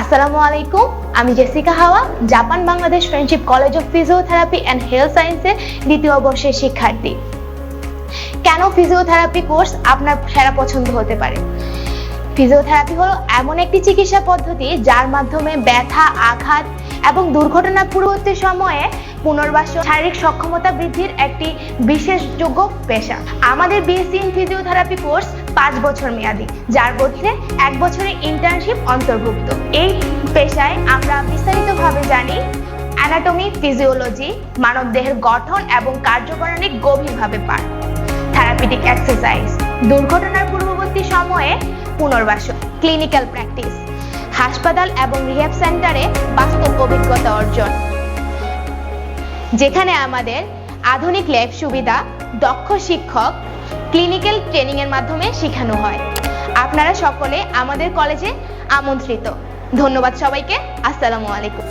আসসালামু আলাইকুম, আমি জেসিকা হাওয়া, Japan Bangladesh friendship college of physiotherapy and health সায়েন্সের দ্বিতীয় বর্ষের শিক্ষার্থী। কেন ফিজিওথেরাপি কোর্স আপনার সেরা পছন্দ হতে পারে? ফিজিওথেরাপি হলো এমন একটি চিকিৎসা পদ্ধতি যার মাধ্যমে ব্যথা, আঘাত এবং দুর্ঘটনা পূর্ববর্তী সময়ে পুনর্বাসন, শারীরিক সক্ষমতা বৃদ্ধির একটি বিশেষযোগ্য পেশা। আমাদের বিএসসি ইন ফিজিওথেরাপি কোর্স 5 বছর মেয়াদী, যার মধ্যে 1 বছরের ইন্টার্নশিপ অন্তর্ভুক্ত। এই পেশায় আমরা বিস্তারিতভাবে জানি অ্যানাটমি, ফিজিওলজি, মানবদেহের গঠন এবং কার্যপ্রণালী গভীরভাবে পাঠ, থেরাপিউটিক এক্সারসাইজ, দুর্ঘটনার পূর্ববর্তী সময়ে পুনর্বাসন, ক্লিনিক্যাল প্র্যাকটিস, হাসপাতাল এবং রিহ্যাব সেন্টারে বাস্তব অভিজ্ঞতা অর্জন, যেখানে আমাদের আধুনিক ল্যাব সুবিধা, দক্ষ শিক্ষক, ক্লিনিক্যাল ট্রেনিং এর মাধ্যমে শেখানো হয়। আপনারা সকলে আমাদের কলেজে আমন্ত্রিত। ধন্যবাদ সবাইকে। আসসালামু আলাইকুম।